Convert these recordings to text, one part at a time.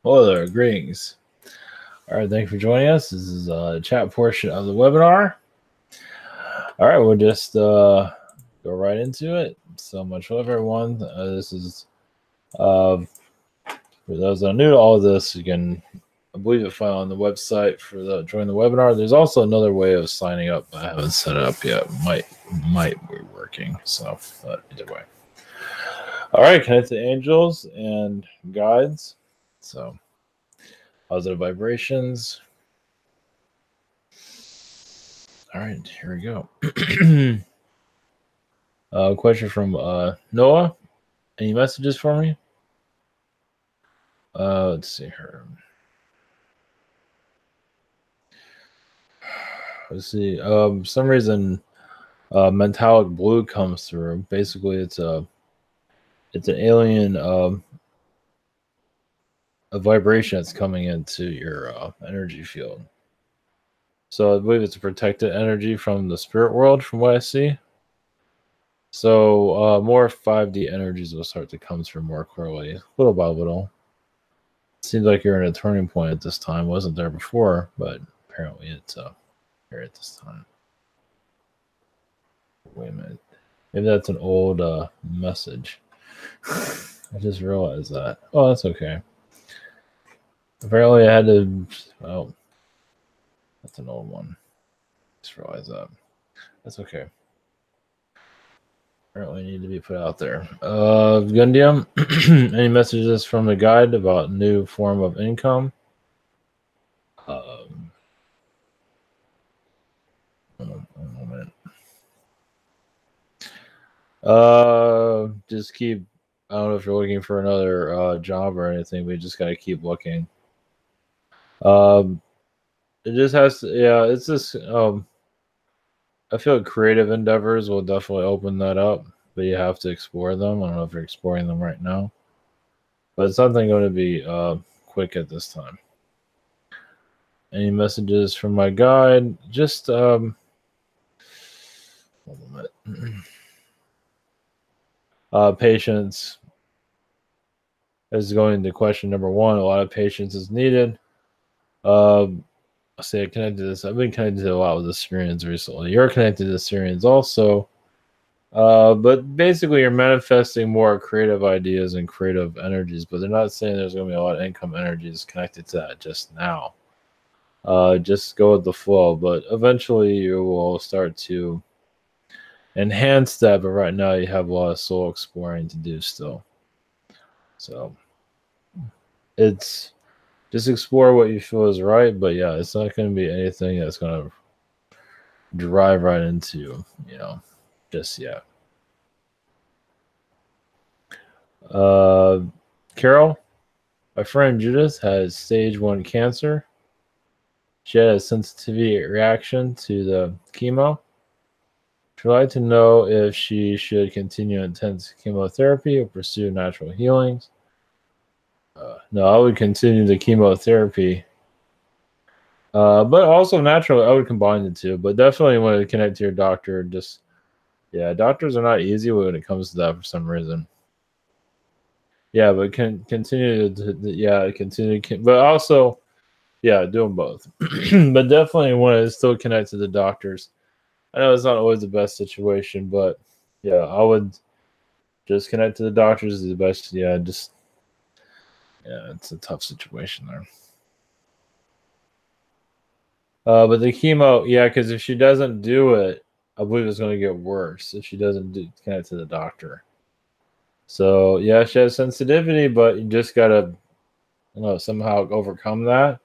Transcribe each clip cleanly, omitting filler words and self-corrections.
Hello there, greetings. All right, thank you for joining us. This is the chat portion of the webinar. All right, we'll just go right into it. So much love, everyone. This is for those that are new to all of this. You can, I believe, find on the website for the join the webinar. There's also another way of signing up. I haven't set it up yet. Might be working. So, but either way. All right, connect to angels and guides. So, positive vibrations. All right, here we go. Question from Noah. Any messages for me? Let's see here. Let's see. For some reason, metallic blue comes through. Basically, it's an alien a vibration that's coming into your energy field. So I believe it's a protected energy from the spirit world, from what I see. So more 5D energies will start to come through more clearly, little by little. Seems like you're in a turning point at this time. Wasn't there before, but apparently it's here at this time. Wait a minute. Maybe that's an old message. I just realized that. Oh, that's okay. Apparently I had to. Oh, that's an old one. Just realized that. That's okay. Apparently need to be put out there. Gundium, any messages from the guide about new form of income? One moment. Just keep. I don't know if you're looking for another job or anything. We just gotta keep looking. It just has to. Yeah, it's just. I feel like creative endeavors will definitely open that up, but you have to explore them. I don't know if you're exploring them right now, but it's something going to be quick at this time. Any messages from my guide? Just hold on a minute. Patience is going to question number one. A lot of patience is needed. I say I connected to this. I've been connected to a lot with the Syrians recently. You're connected to the Syrians also. But basically, you're manifesting more creative ideas and creative energies, but they're not saying there's going to be a lot of income energies connected to that just now. Just go with the flow, but eventually you will start to enhance that. But right now, you have a lot of soul exploring to do still. So it's just explore what you feel is right, but yeah, it's not going to be anything that's going to drive right into, just yet. Carol, my friend Judith has stage 1 cancer. She had a sensitivity reaction to the chemo. She'd like to know if she should continue intense chemotherapy or pursue natural healings. No, I would continue the chemotherapy. But also natural, I would combine the two. But definitely want to connect to your doctor. Doctors are not easy when it comes to that for some reason. Yeah, but continue to continue. But also, yeah, do them both. But definitely want to still connect to the doctors. I know it's not always the best situation, but yeah, I would just connect to the doctors is the best. Yeah, it's a tough situation there. But the chemo, yeah, because if she doesn't do it, I believe it's going to get worse if she doesn't connect to the doctor. So yeah, she has sensitivity, but you just gotta, somehow overcome that.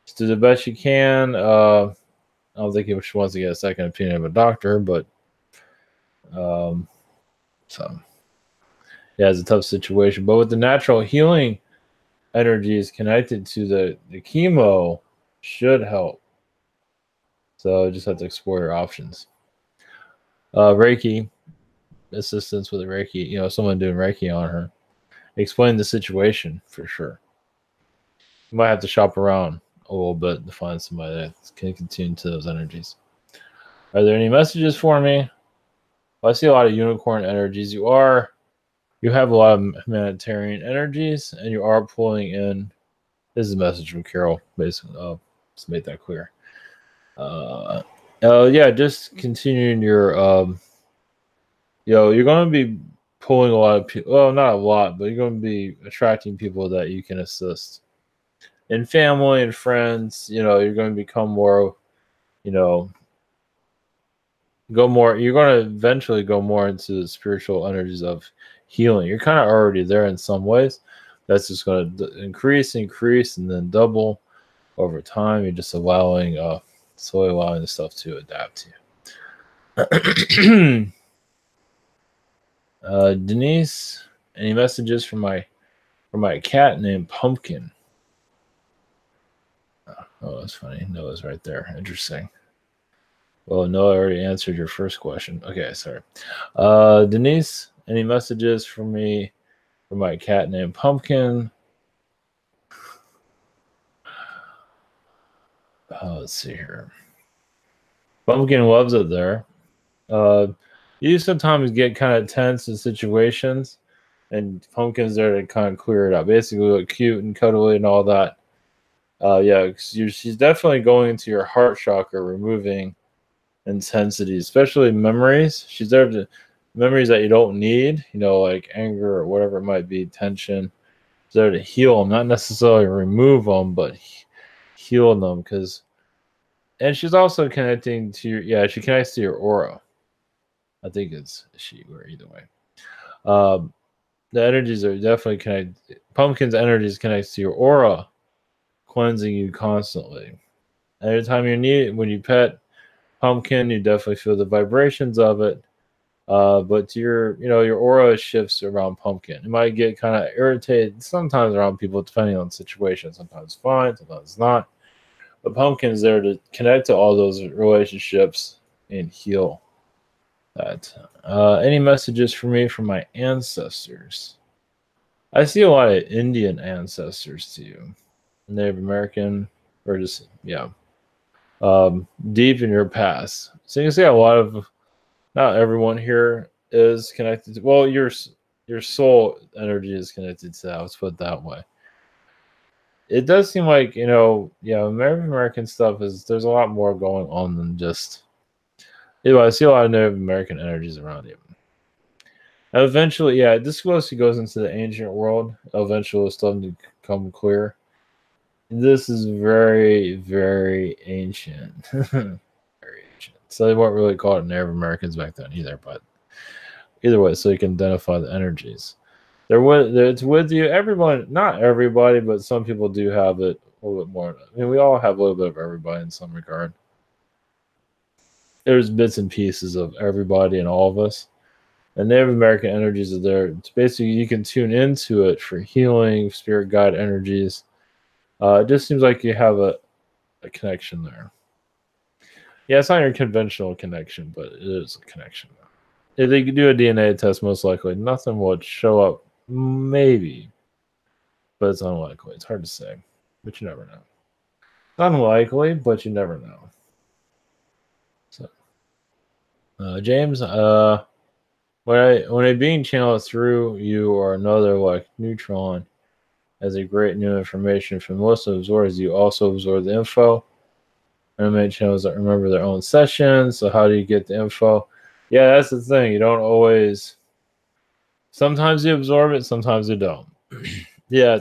Just do the best you can. I don't think she wants to get a second opinion of a doctor, but so yeah, it's a tough situation. But with the natural healing energies connected to the chemo, should help. So just have to explore your options. Reiki assistance with the Reiki, someone doing Reiki on her. Explain the situation for sure. You might have to shop around a little bit to find somebody that can continue to those energies. Are there any messages for me? Well, I see a lot of unicorn energies. You have a lot of humanitarian energies, and you are pulling in This is a message from Carol, basically. Just make that clear. Yeah, just continuing your you're going to be pulling a lot of people. Well, not a lot, but you're going to be attracting people that you can assist. In family and friends, you're going to become more, you know, go more. You're going to eventually go more into the spiritual energies of healing. You're kind of already there in some ways. That's just going to increase, and then double over time. You're just slowly allowing the stuff to adapt to you. Denise, any messages from my cat named Pumpkin? Oh, that's funny. Noah's right there. Interesting. Well, Noah already answered your first question. Okay, sorry. Denise, any messages for me from my cat named Pumpkin? Let's see here. Pumpkin loves it there. You sometimes get kind of tense in situations, and Pumpkin's there to kind of clear it up. Basically, look cute and cuddly and all that. Yeah, she's definitely going into your heart chakra, removing intensity, especially memories. She's there to memories that you don't need, like anger or whatever it might be, tension. She's there to heal them, not necessarily remove them, but heal them. And she's also connecting to she connects to your aura. I think it's she or either way. The energies are definitely connected. Pumpkin's energies connects to your aura, cleansing you constantly. Every time you need it, when you pet Pumpkin, you definitely feel the vibrations of it. But your aura shifts around Pumpkin. It might get kind of irritated sometimes around people, depending on the situation. Sometimes fine, sometimes not. But Pumpkin is there to connect to all those relationships and heal that. Any messages for me from my ancestors? I see a lot of Indian ancestors too. Native American, or just, deep in your past. So you can see a lot of, not everyone here is connected to, well, your soul energy is connected to that. Let's put it that way. It does seem like, Native American stuff there's a lot more going on than just, I see a lot of Native American energies around you. And eventually, this closely goes into the ancient world. Eventually, it's starting to become clear. This is very, very ancient. Very ancient. So they weren't really called Native Americans back then either, but either way, so you can identify the energies. It's with you. Everyone, not everybody, but some people do have it a little bit more. I mean, we all have a little bit of everybody in some regard. There's bits and pieces of everybody and all of us. And Native American energies are there. It's basically, you can tune into it for healing, spirit guide energies. It just seems like you have a connection there. Yeah, it's not your conventional connection, but it is a connection. If they could do a DNA test, most likely nothing would show up. Maybe, but it's unlikely. It's hard to say, but you never know. Unlikely, but you never know. So, James, when a being channeled through you or another, like neutron, as a great new information from most absorbers, you also absorb the info. And many channels that remember their own sessions. So how do you get the info? Yeah, that's the thing. You don't always. Sometimes you absorb it, sometimes you don't. Yeah,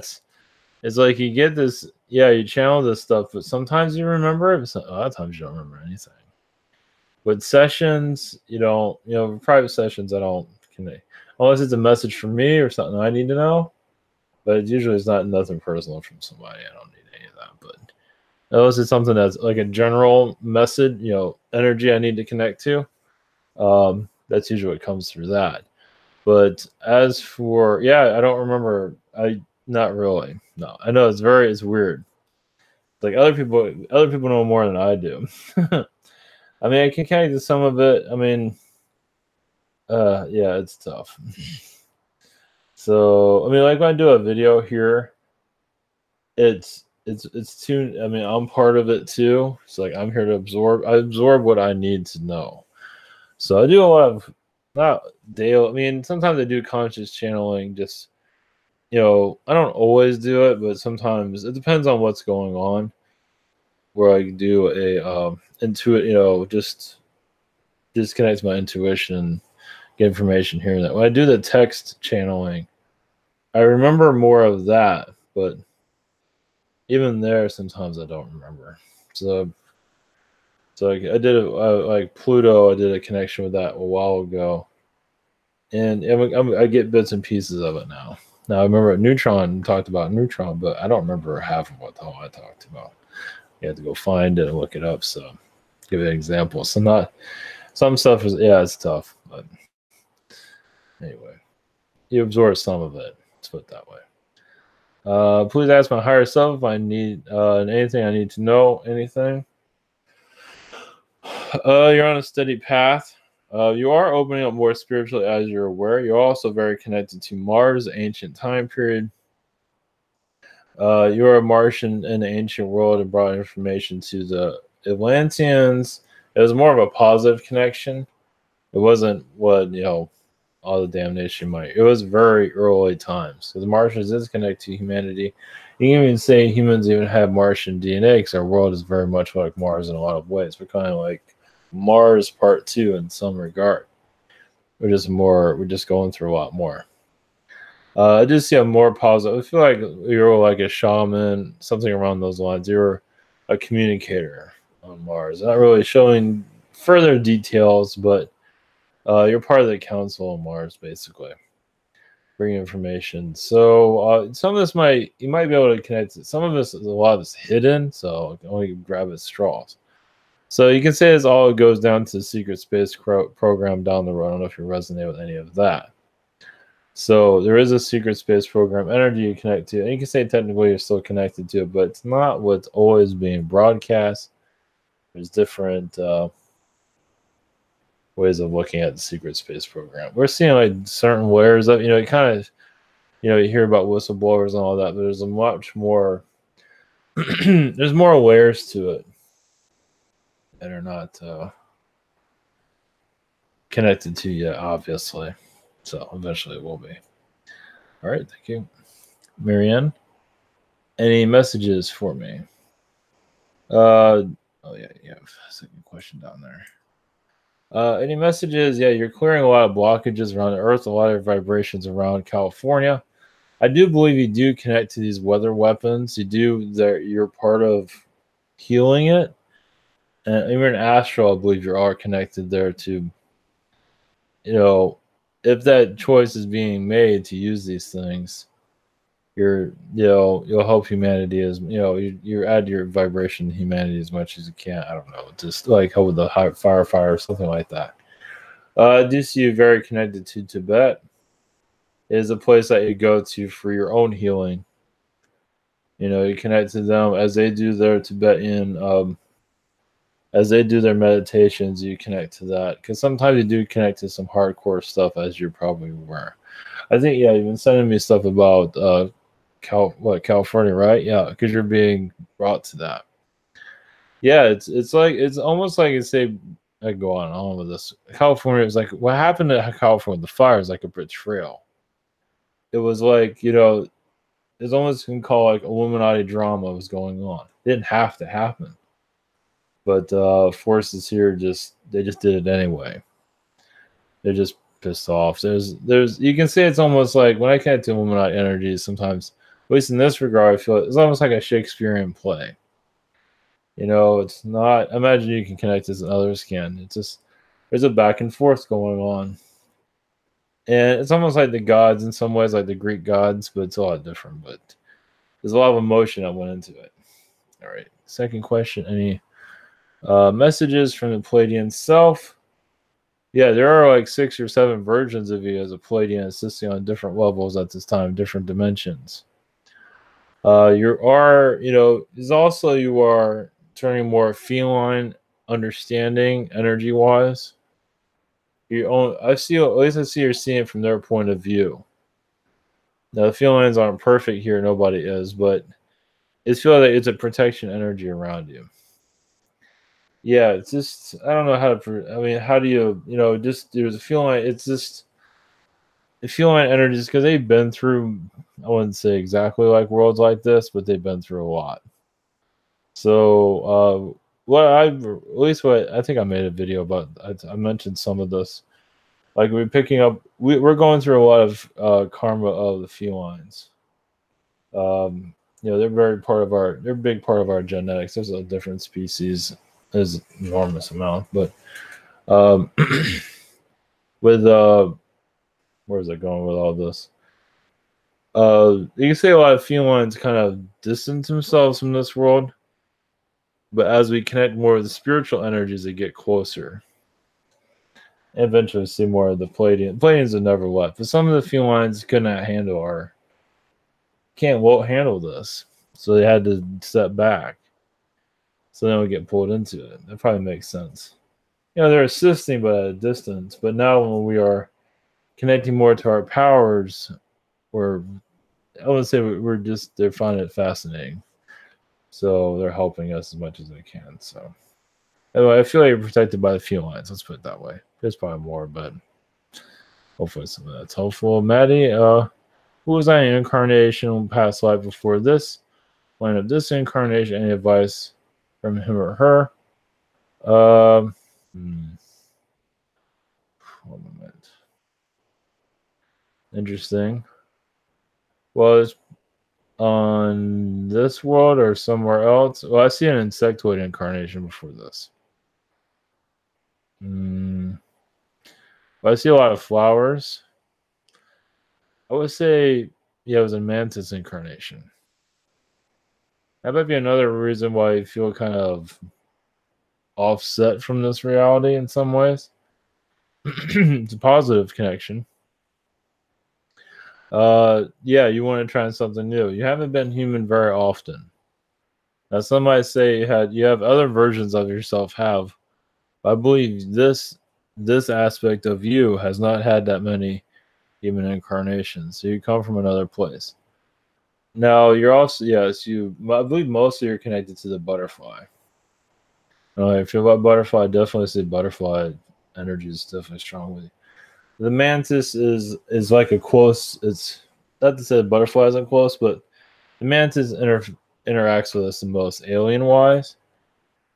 it's like you get this. Yeah, you channel this stuff, but sometimes you remember it. But a lot of times you don't remember anything. With sessions, you don't. Private sessions, I don't connect unless it's a message from me or something I need to know. But usually it's not nothing personal from somebody. I don't need any of that. But unless it's something that's like a general message, energy I need to connect to, that's usually what comes through that. But as for, I don't remember. Not really. No, I know it's weird. Like other people know more than I do. I mean, I can connect to some of it. I mean, it's tough. So, I mean, like when I do a video here, it's tuned. I mean, I'm part of it too. It's like I'm here to absorb. I absorb what I need to know. So I do a lot of not daily. I mean, sometimes I do conscious channeling, just I don't always do it, but sometimes it depends on what's going on. Where I do a intuit, just disconnect my intuition and get information here and that. When I do the text channeling, I remember more of that, but even there, sometimes I don't remember. So, I did it like Pluto. I did a connection with that a while ago, and I get bits and pieces of it now. Now I remember Neutron talked about Neutron, but I don't remember half of what the hell I talked about. You have to go find it and look it up. So, give you an example. So not some stuff is it's tough, but anyway, you absorb some of it. Let's put it that way. Please ask my higher self if I need anything I need to know. Anything. You're on a steady path. You are opening up more spiritually as you're aware. You're also very connected to Mars, ancient time period. You're a Martian in the ancient world and brought information to the Atlanteans. It was more of a positive connection. It wasn't what, all the damnation might. It was very early times. So the Martians is connected to humanity. You can even say humans even have Martian DNA because our world is very much like Mars in a lot of ways. We're kind of like Mars Part 2 in some regard. We're just going through a lot more. I just see a more positive. I feel like you're like a shaman, something around those lines. You're a communicator on Mars. Not really showing further details, but you're part of the council on Mars, basically. Bring information. So some of this you might be able to connect it. Some of this, a lot of it's hidden, so you can only grab at straws. So you can say this all goes down to the secret space program down the road. I don't know if you resonate with any of that. So there is a secret space program energy you connect to, and you can say technically you're still connected to it, but it's not what's always being broadcast. There's different ways of looking at the secret space program. We're seeing like certain layers of, it kind of, you hear about whistleblowers and all that, but there's a much more, there's more layers to it that are not connected to you, obviously. So eventually it will be. All right, thank you. Marianne, any messages for me? Oh yeah, you have a second question down there. Any messages? Yeah, you're clearing a lot of blockages around the Earth, a lot of vibrations around California. I do believe you do connect to these weather weapons. You're part of healing it. And even astral, I believe you are connected there to, if that choice is being made to use these things, you'll help humanity as you add your vibration to humanity as much as you can. I don't know, just like help with the fire or something like that. I do see you very connected to Tibet. It is a place that you go to for your own healing. You connect to them as they do their Tibetan as they do their meditations. You connect to that because sometimes you do connect to some hardcore stuff, as you're probably aware. I think you've been sending me stuff about California, right? Yeah, because you're being brought to that. Yeah, it's almost like I go on with this. California is like what happened to California. The fire is like a betrayal. It was like it's almost you can call like Illuminati drama was going on. It didn't have to happen, but forces here they just did it anyway. They're just pissed off. There's you can say it's almost like when I connect to Illuminati energies. Sometimes, at least in this regard, I feel it's almost like a Shakespearean play. It's not. Imagine you can connect as others can. It's just there's a back and forth going on, and it's almost like the gods in some ways, like the Greek gods, but it's a lot different. But there's a lot of emotion that went into it. All right. Second question: any messages from the Pleiadian self? Yeah, there are like 6 or 7 versions of you as a Pleiadian assisting on different levels at this time, different dimensions. You are turning more feline understanding energy wise. I see you're seeing it from their point of view. Now the felines aren't perfect here, nobody is, but it's feel like it's a protection energy around you. Yeah, it's just I don't know how to. I mean, how do you just there's a feeling like it's just feline energies, because they've been through, I wouldn't say exactly like worlds like this, but they've been through a lot. So what at least what I think I made a video about, I mentioned some of this. Like we're picking up, we're going through a lot of karma of the felines. They're they're a big part of our genetics. There's a different species, there's an enormous amount, but with where is it going with all this? You can say a lot of felines kind of distance themselves from this world, but as we connect more with the spiritual energies, they get closer. And eventually see more of the Pleiadians. Pleiadians have never left, but some of the felines could not handle won't handle this, so they had to step back, so they don't get pulled into it. That probably makes sense. They're assisting but at a distance. But now when we are connecting more to our powers, I would say they're finding it fascinating. So they're helping us as much as they can. So anyway, I feel like you're protected by the felines. Let's put it that way. There's probably more, but hopefully some of that's helpful. Maddie, who was I in incarnation past life before this? Line of this incarnation, any advice from him or her? One moment. Interesting. Well, it's on this world or somewhere else. Well, I see an insectoid incarnation before this. Well, I see a lot of flowers. I would say, yeah, it was a mantis incarnation. That might be another reason why you feel kind of offset from this reality in some ways. It's a positive connection. Yeah, you want to try something new. You haven't been human very often. Now, some might say you have other versions of yourself have. I believe this aspect of you has not had that many human incarnations. So you come from another place. Now you're also, yes, I believe mostly you're connected to the butterfly. If you're about butterfly, definitely say butterfly energy is definitely strong with you. The mantis is like a close. It's not to say the butterfly isn't close, but the mantis interacts with us the most alien wise.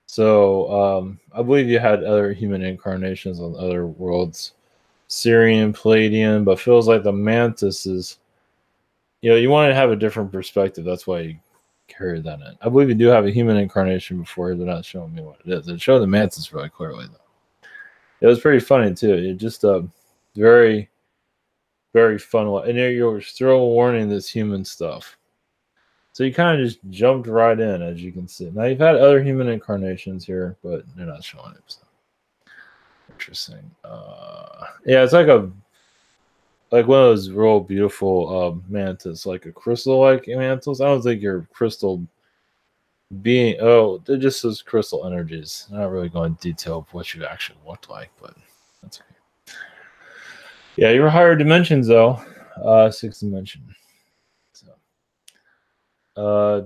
So I believe you had other human incarnations on other worlds, Syrian, Pleiadian, but feels like the mantis is. You want to have a different perspective. That's why you carry that in. I believe you do have a human incarnation before. They're not showing me what it is. They show the mantis really clearly though. It was pretty funny too. It just very, very fun. And you're still warning this human stuff. So you kind of just jumped right in, as you can see. Now you've had other human incarnations here, but they're not showing it. So. Interesting. Yeah, it's like one of those real beautiful mantis, like a crystal-like mantis. I don't think you're crystal being. Oh, they're just those crystal energies. I'm not really going into detail of what you actually looked like, but that's okay. Yeah, you're higher dimensions though, 6th dimension. So,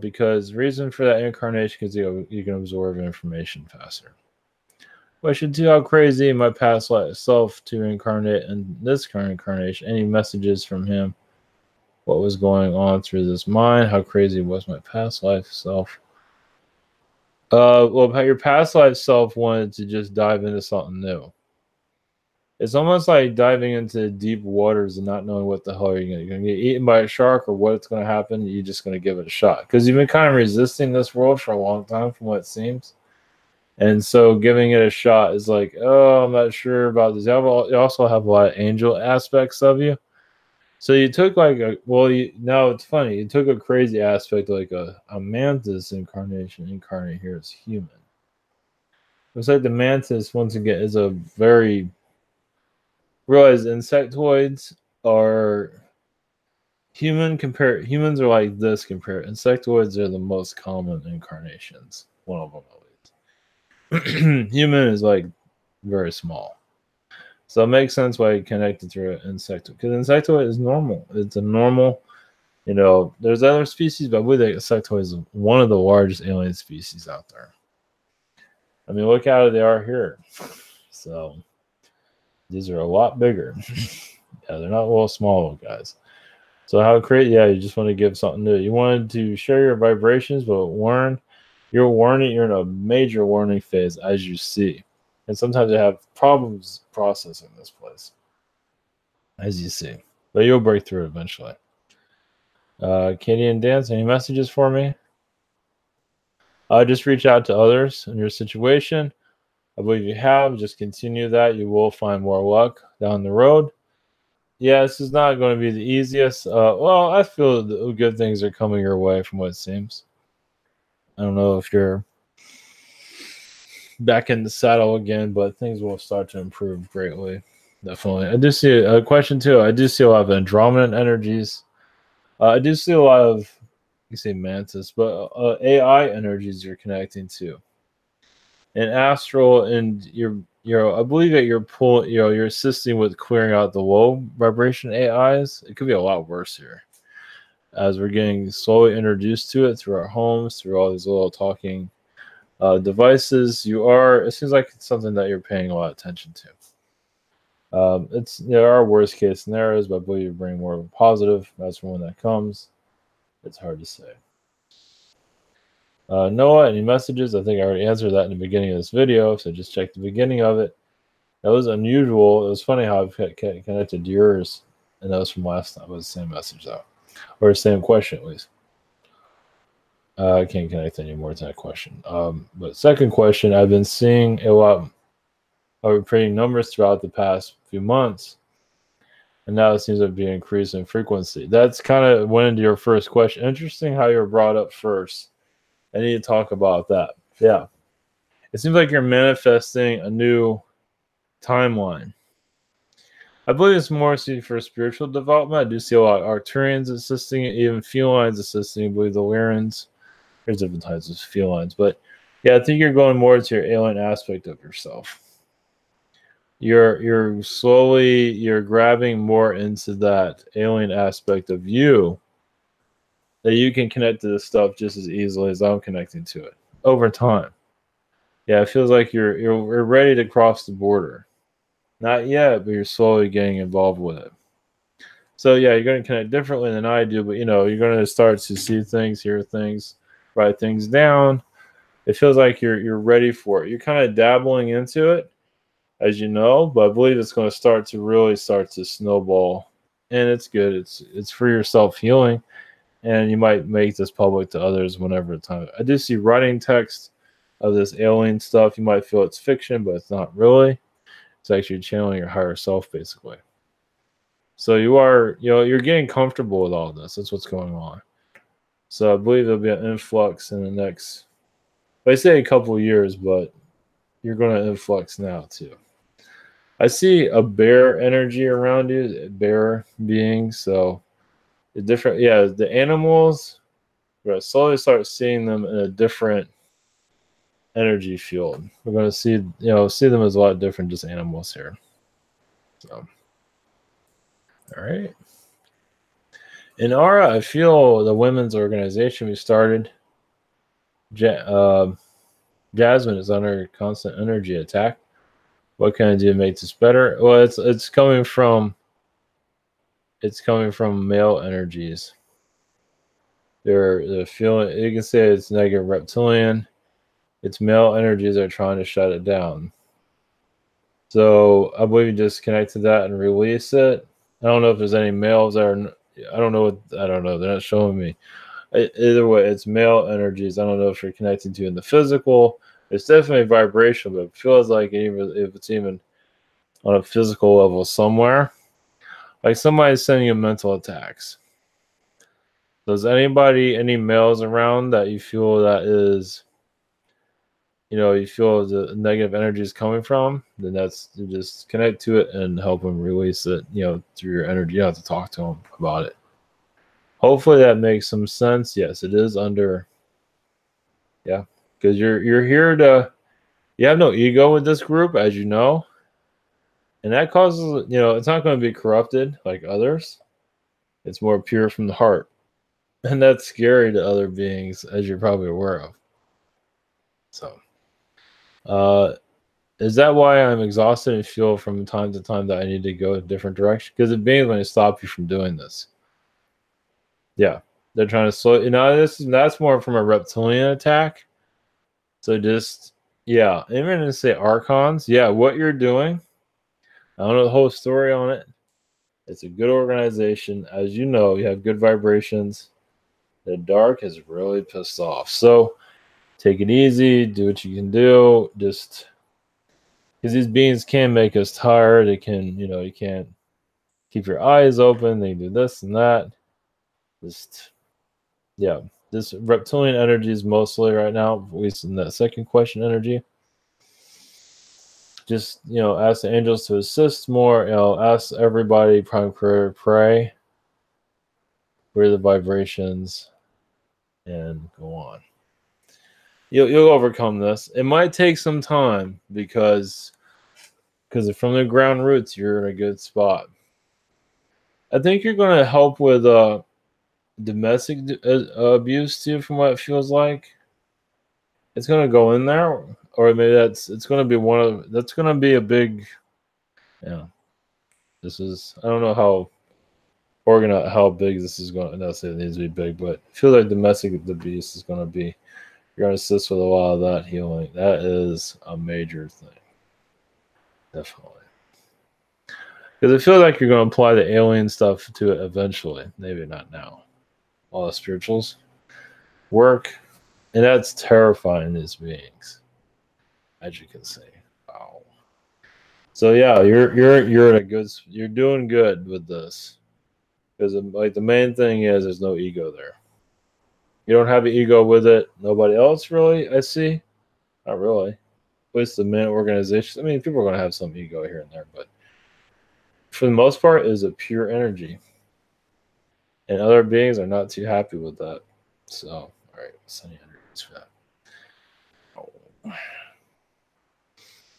because reason for that incarnation because you can absorb information faster. Question 2: how crazy my past life self to incarnate in this current incarnation? Any messages from him? What was going on through this mind? How crazy was my past life self? Well, your past life self wanted to just dive into something new. It's almost like diving into deep waters and not knowing what the hell you're going to get eaten by a shark or what's going to happen. You're just going to give it a shot because you've been kind of resisting this world for a long time, from what it seems. And so giving it a shot is like, oh, I'm not sure about this. You also have a lot of angel aspects of you. So you took now it's funny. You took a crazy aspect like a mantis incarnate here as human. It's like the mantis, once again, is a very... Realize insectoids are humans are like this compared. Insectoids are the most common incarnations. One of them at least. Human is like very small. So it makes sense why you connected to an insectoid. Because insectoid is normal. It's a normal, there's other species, but I believe that insectoid is one of the largest alien species out there. I mean, look how they are here. So these are a lot bigger. Yeah, they're not little small guys. So how crazy? Yeah, you just want to give something new. You wanted to share your vibrations, but you're warning. You're in a major warning phase, as you see, and sometimes you have problems processing this place, as you see. But you'll break through eventually. Katie and Dance, any messages for me? Just reach out to others in your situation. I believe you have. Just continue that. You will find more luck down the road. Yeah, this is not going to be the easiest. Well, I feel the good things are coming your way from what it seems. I don't know if you're back in the saddle again, but things will start to improve greatly. Definitely. I do see a question too. I do see a lot of Andromedan energies. I do see a lot of, you say mantis, but AI energies you're connecting to. And astral, and I believe that you're assisting with clearing out the low vibration AIs. It could be a lot worse here, as we're getting slowly introduced to it through our homes, through all these little talking devices. It seems like it's something that you're paying a lot of attention to. There are worst case scenarios, but I believe you bring more of a positive. That's from when that comes. It's hard to say. Noah, any messages? I think I already answered that in the beginning of this video, so just check the beginning of it. That was unusual. It was funny how I connected yours, and that was from last time. It was the same message, though, or the same question, at least. I can't connect any more to that question. But second question, I've been seeing a lot of repeating numbers throughout the past few months, and now it seems to be increasing frequency. That's kind of went into your first question. Interesting how you're brought up first. I need to talk about that. Yeah. It seems like you're manifesting a new timeline. I believe it's more for spiritual development. I do see a lot of Arcturians assisting, even felines assisting. I believe the Lyrans. There's different types of felines. But yeah, I think you're going more to your alien aspect of yourself. You're grabbing more into that alien aspect of you, that you can connect to this stuff just as easily as I'm connecting to it over time. Yeah, it feels like you're ready to cross the border. Not yet, but you're slowly getting involved with it. So yeah, you're going to connect differently than I do, but you're going to start to see things, hear things, write things down. It feels like you're ready for it. You're kind of dabbling into it, as you know, but I believe it's going to really start to snowball, and it's good. It's for your self healing. And you might make this public to others whenever the time. I do see writing text of this alien stuff. You might feel it's fiction, but it's not really. It's actually channeling your higher self, basically. So you're getting comfortable with all this. That's what's going on. So I believe there'll be an influx in the next, I say a couple of years, but you're going to influx now too. I see a bear energy around you, bear being. So the animals, we're going to slowly start seeing them in a different energy field. We're going to see them as a lot different, just animals here. So, all right. In Aura, I feel the women's organization we started, Jasmine is under constant energy attack. What can I do to make this better? Well, it's coming from male energies. They're feeling. You can say it's negative reptilian. It's male energies that are trying to shut it down. So I believe you just connect to that and release it. I don't know if there's any males that are. I don't know. They're not showing me. Either way, it's male energies. I don't know if you're connecting to in the physical. It's definitely vibrational, but it feels like even if it's even on a physical level somewhere, like somebody's sending you mental attacks. Does any males around that you feel that is, you feel the negative energy is coming from? Then you just connect to it and help them release it, through your energy. You don't have to talk to them about it. Hopefully that makes some sense. Yes, it is under. Yeah, because you're here to. You have no ego with this group, as you know, and that causes it's not going to be corrupted like others. It's more pure from the heart, and that's scary to other beings, as you're probably aware of. So, Is that why I'm exhausted and feel from time to time that I need to go a different direction? Because the beings going to stop you from doing this. Yeah, they're trying to slow. That's more from a reptilian attack. So just yeah, I'm going to say archons. Yeah, what you're doing. I don't know the whole story on it. It's a good organization. As you know, you have good vibrations. The dark is really pissed off. So take it easy. Do what you can do. Just because these beings can make us tired. It can, you can't keep your eyes open. They do this and that. Just, yeah. This reptilian energy is mostly right now, at least in that second question energy. Just, ask the angels to assist more. Ask everybody, prime prayer, pray. Where the vibrations and go on. You'll overcome this. It might take some time because from the ground roots, you're in a good spot. I think you're going to help with domestic abuse too, from what it feels like. It's going to go in there, or maybe it's going to be that's going to be a big, this is, I don't know how how big this is going to, not say it needs to be big, but I feel like domestic abuse is going to be, you're going to assist with a lot of that healing. That is a major thing. Definitely. Because it feels like you're going to apply the alien stuff to it eventually. Maybe not now. All the spirituals work. And that's terrifying, these beings. As you can see. Wow. So yeah, you're in a good, you're doing good with this. Because like the main thing is there's no ego there. You don't have an ego with it. Nobody else really, I see. Not really. At least the main organization. I mean, people are going to have some ego here and there, but for the most part, it is a pure energy. And other beings are not too happy with that. So, all right, sending energies for that. Oh.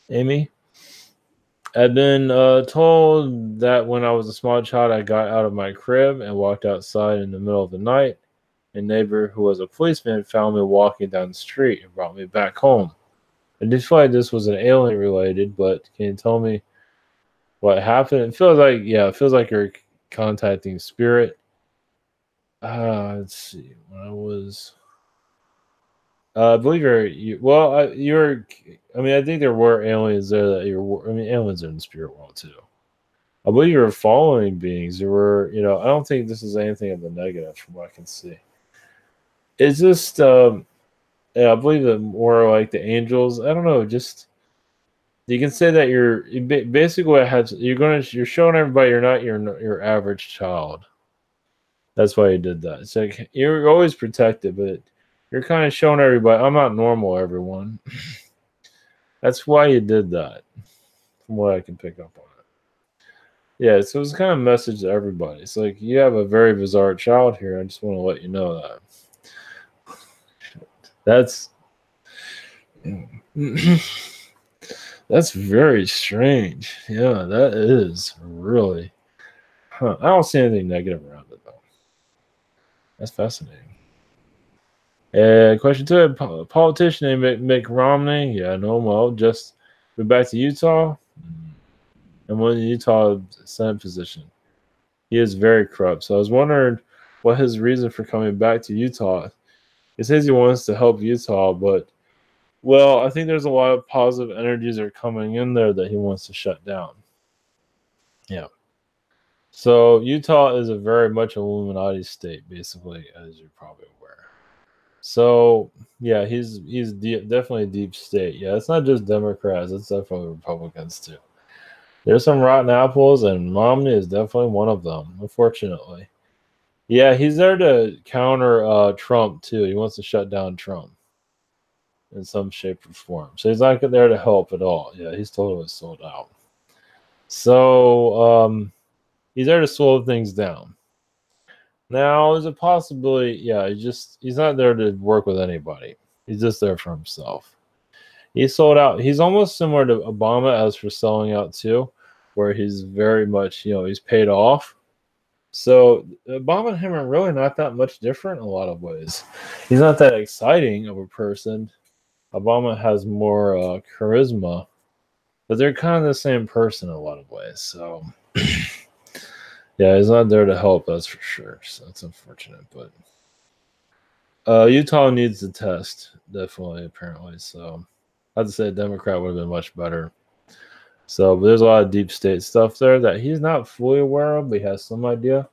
Amy, I've been told that when I was a small child, I got out of my crib and walked outside in the middle of the night. A neighbor who was a policeman found me walking down the street and brought me back home. I did feel like this was an alien related, but can you tell me what happened? It feels like you're contacting spirit. Let's see. When I was, I believe I mean, I think there were aliens there aliens are in the spirit world too. I believe you were following beings. There were, I don't think this is anything of the negative from what I can see. It's just, I believe that more like the angels. I don't know. Just you can say that you're basically you're showing everybody you're not your average child. That's why you did that. It's like you're always protected, but you're kind of showing everybody I'm not normal, everyone. That's why you did that, from what I can pick up on it. Yeah, so it's kind of a message to everybody. It's like you have a very bizarre child here. I just want to let you know that. That's that's very strange. Yeah, that is really. I don't see anything negative around it though. That's fascinating. Question 2: a politician named Mitt Romney. Yeah, I know him well. Just went back to Utah and won the Utah Senate position. He is very corrupt. So I was wondering what his reason for coming back to Utah. He says he wants to help Utah, but I think there's a lot of positive energies that are coming in there that he wants to shut down. Yeah. So Utah is a very much Illuminati state, basically, as you're probably aware. So yeah, he's definitely a deep state. Yeah, it's not just Democrats; it's definitely Republicans too. There's some rotten apples, and Romney is definitely one of them. Unfortunately, yeah, he's there to counter Trump too. He wants to shut down Trump in some shape or form. So he's not there to help at all. Yeah, he's totally sold out. So he's there to slow things down. Now, there's a possibility, yeah, he's not there to work with anybody. He's just there for himself. He sold out. He's almost similar to Obama as for selling out too, where he's very much, he's paid off. So Obama and him are really not that much different in a lot of ways. He's not that exciting of a person. Obama has more charisma but they're kind of the same person in a lot of ways. So yeah, he's not there to help, that's for sure. So it's unfortunate, but Utah needs the test definitely, apparently. So I'd say a Democrat would have been much better. So but there's a lot of deep state stuff there that he's not fully aware of, but he has some idea.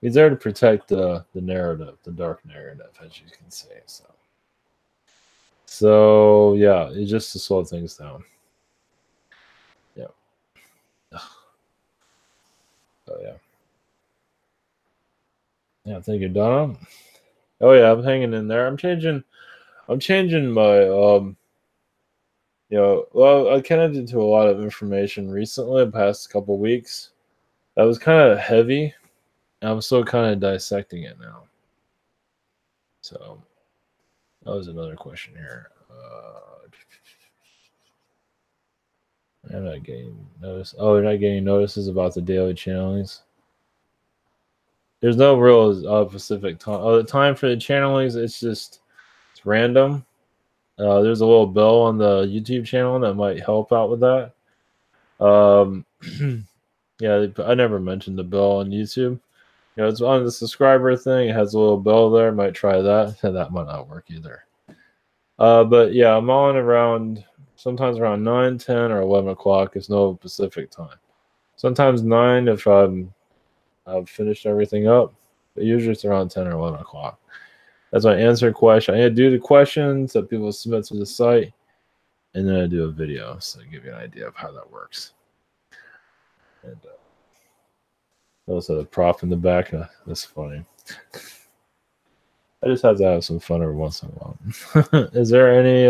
He's there to protect the narrative, the dark narrative, as you can say. So yeah, it's just to slow things down. Yeah. Oh yeah. Yeah, thank you, Donna. Oh yeah, I'm hanging in there. I'm changing my well, I connected to a lot of information recently, the past couple weeks. That was kind of heavy. I'm still kind of dissecting it now. So that was another question here. I'm not getting notice. Oh, you're not getting notices about the daily channelings. There's no real specific time. Oh, the time for the channelings, it's random. There's a little bell on the YouTube channel that might help out with that. Um, yeah, I never mentioned the bell on YouTube. It's on the subscriber thing. It has a little bell there. Might try that. That might not work either. But yeah, I'm on around sometimes around 9, 10, or 11 o'clock. It's no Pacific time. Sometimes 9 if I've finished everything up. But usually it's around 10 or 11 o'clock. That's when I answer a question. I do the questions that people submit to the site, and then I do a video, so I give you an idea of how that works. And also the prop in the back. That's funny. I just have to have some fun every once in a while. Is there any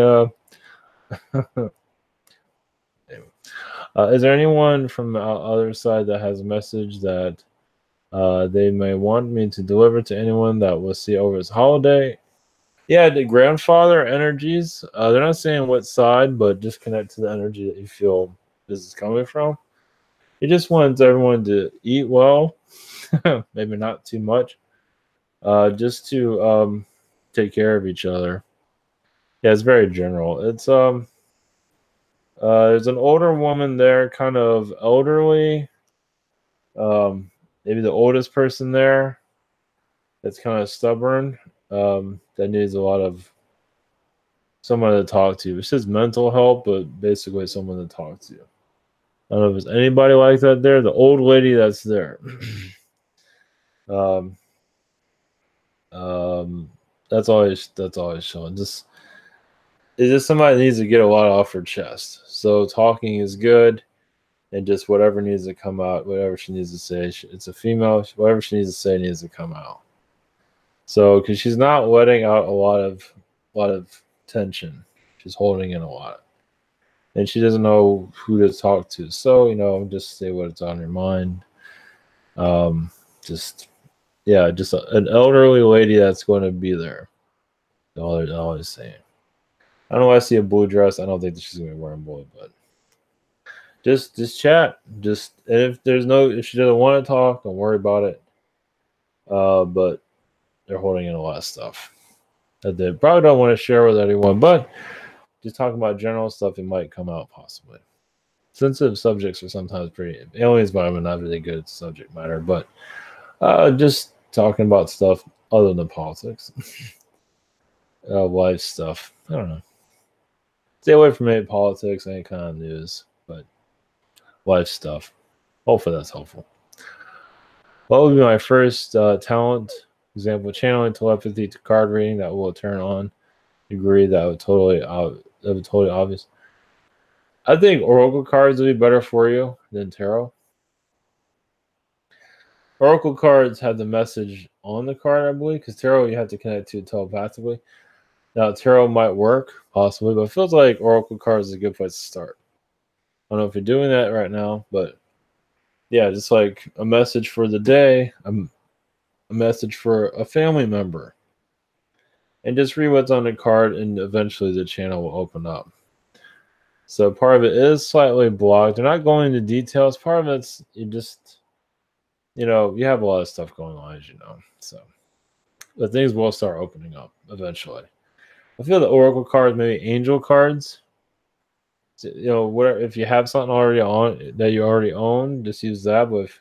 is there anyone from the other side that has a message that they may want me to deliver to anyone that will see over this holiday? Yeah, the grandfather energies. They're not saying what side, but just connect to the energy that you feel this is coming from. He just wants everyone to eat well, maybe not too much, just to take care of each other. Yeah, it's very general. It's there's an older woman there, kind of elderly. Maybe the oldest person there. That's kind of stubborn. That needs a lot of someone to talk to. It says mental help, but basically someone to talk to. I don't know if there's anybody like that there. The old lady that's there. um, that's always showing. Just it's just somebody that needs to get a lot off her chest. So talking is good, and just whatever needs to come out, whatever she needs to say. It's a female. Whatever she needs to say needs to come out. So because she's not letting out a lot of tension, she's holding in a lot, and she doesn't know who to talk to. So just say what's on your mind. Just yeah, just an elderly lady that's going to be there. All I'm saying. I don't know why I see a blue dress. I don't think that she's going to be wearing blue, but just chat. Just and if she doesn't want to talk, don't worry about it. But they're holding in a lot of stuff that they probably don't want to share with anyone. But just talking about general stuff, it might come out possibly. Sensitive subjects are sometimes pretty. Aliens, but I'm not really good at subject matter. But just talking about stuff other than politics, life stuff. I don't know. Stay away from any politics, any kind of news, but life stuff. Hopefully that's helpful. What would be my first talent? Example: channeling telepathy to card reading. That will turn on. Agree. That would totally obvious. I think oracle cards would be better for you than tarot. Oracle cards have the message on the card, I believe, because tarot you have to connect to it telepathically. Now tarot might work possibly, but it feels like oracle cards is a good place to start. I don't know if you're doing that right now, but yeah, just like a message for the day, a message for a family member, and just read what's on the card, and eventually the channel will open up. So part of it is slightly blocked. They're not going into details. Part of it's you have a lot of stuff going on, as you know. So the things will start opening up eventually. I feel the oracle cards, maybe angel cards, whatever. If you have something already on that you already own, just use that. But if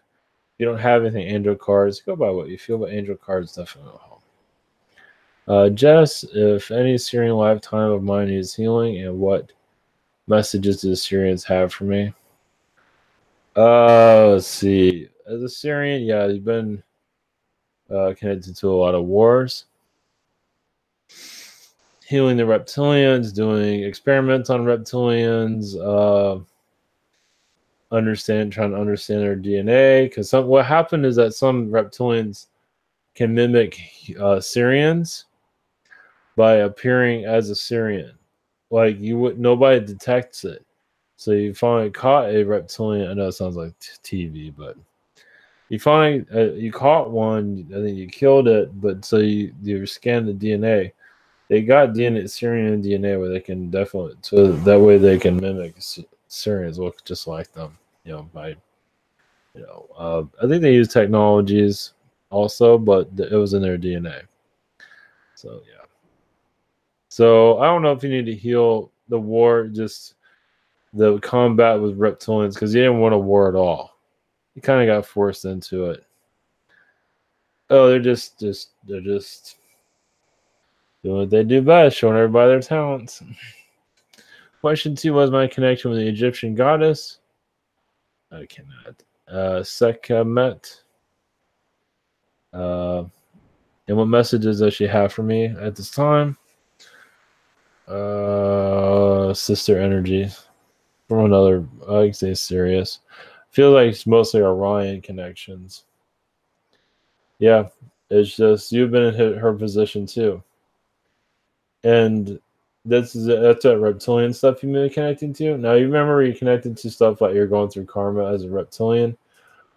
you don't have anything, angel cards, go by what you feel. But angel cards definitely will help. Jess, if any Syrian lifetime of mine needs healing, and what messages do the Syrians have for me? Let's see. As a Syrian, yeah, you've been connected to a lot of wars, healing the reptilians, doing experiments on reptilians, trying to understand their DNA. Because what happened is that some reptilians can mimic Syrians by appearing as a Syrian. Like nobody detects it. So you finally caught a reptilian. I know it sounds like TV, but you finally you caught one. I think you killed it, but so you scanned the DNA. They got DNA, Syrian DNA, where they can definitely, so that way they can mimic Syrians, look just like them. I think they use technologies also, but it was in their DNA. So yeah. So I don't know if you need to heal the war, just the combat with reptilians, because you didn't want a war at all. You kind of got forced into it. Oh, they're just doing what they do best, showing everybody their talents. Question 2 was my connection with the Egyptian goddess. I cannot. Sekhmet. And what messages does she have for me at this time? Sister energy from another, I can say Sirius. Feel like it's mostly Orion connections. Yeah, it's just you've been in her position too, and that's that reptilian stuff you may be connecting to. Now you remember you connected to stuff like you're going through karma as a reptilian,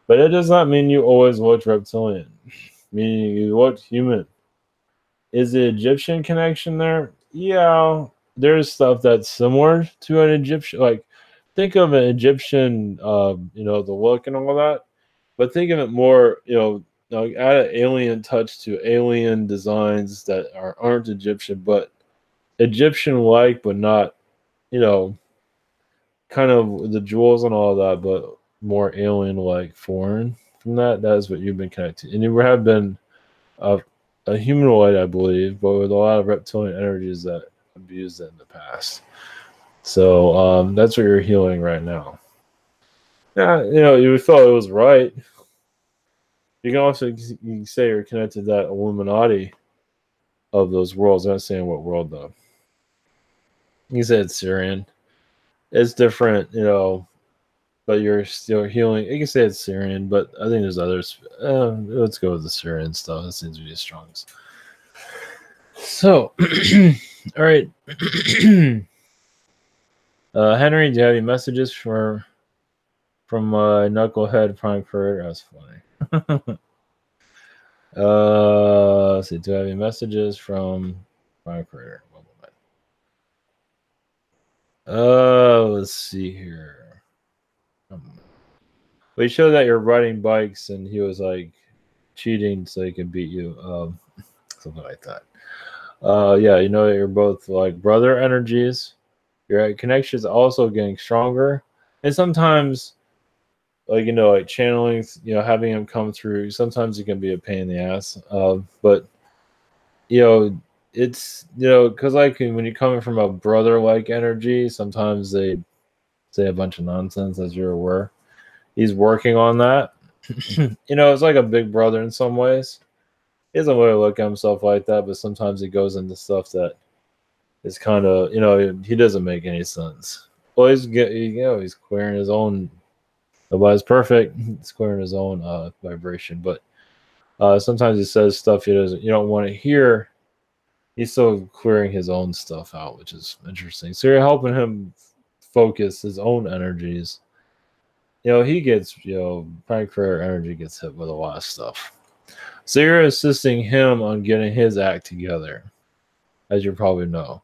but it does not mean you always watch reptilian. Meaning you watch human. Is the Egyptian connection there? Yeah, there's stuff that's similar to an Egyptian. Like think of an Egyptian, the look and all that, but think of it more, add an alien touch to alien designs that aren't Egyptian, but Egyptian-like, but not, kind of the jewels and all that, but more alien-like, foreign from that. That is what you've been connected, and you have been a humanoid, I believe, but with a lot of reptilian energies that abused it in the past. So that's what you're healing right now. Yeah, you felt it was right. You can also say you're connected to that Illuminati of those worlds. I'm not saying what world though. You said Syrian. It's different, but you're still healing. You can say it's Syrian, but I think there's others. Let's go with the Syrian stuff. That seems to be the strongest. So, all right. Henry, do you have any messages from Knucklehead Prime Career? That's funny. Let's see. Do I have any messages from Prime Career? Let's see here. We showed that you're riding bikes, and he was like cheating so he could beat you. Something like that. Yeah, you're both like brother energies. Your connection is also getting stronger, and sometimes, like channeling, having him come through. Sometimes it can be a pain in the ass. But it's because like when you're coming from a brother-like energy, sometimes they say a bunch of nonsense, as you're aware. He's working on that. It's like a big brother in some ways. He doesn't really look at himself like that, but sometimes he goes into stuff that is kind of, he doesn't make any sense. Well, he's clearing his own. Nobody's perfect. He's clearing his own vibration, but sometimes he says stuff you don't want to hear. He's still clearing his own stuff out, which is interesting. So you're helping him focus his own energies. He gets, Frank Career energy gets hit with a lot of stuff. So you're assisting him on getting his act together, as you probably know.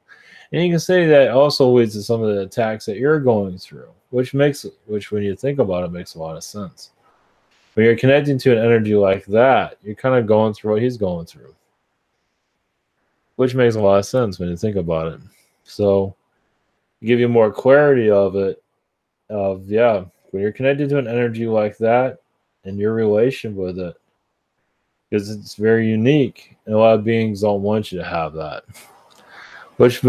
And you can say that also leads to some of the attacks that you're going through, which when you think about it, makes a lot of sense. When you're connecting to an energy like that, you're kind of going through what he's going through, which makes a lot of sense when you think about it. So give you more clarity of it. Of yeah, when you're connected to an energy like that, and your relation with it, because it's very unique, and a lot of beings don't want you to have that. Which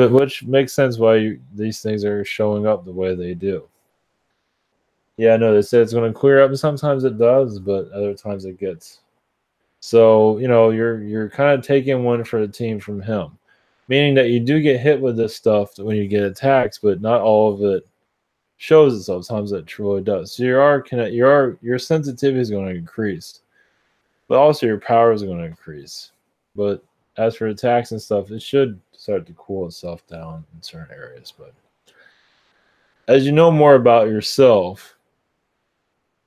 makes sense why these things are showing up the way they do. Yeah, no, they say it's going to clear up, and sometimes it does, but other times it gets. So you're kind of taking one for the team from him, meaning that you do get hit with this stuff when you get attacks, but not all of it shows itself. Sometimes it truly does. So your sensitivity is going to increase, but also your power is going to increase. But as for attacks and stuff, it should start to cool itself down in certain areas. But as you know more about yourself,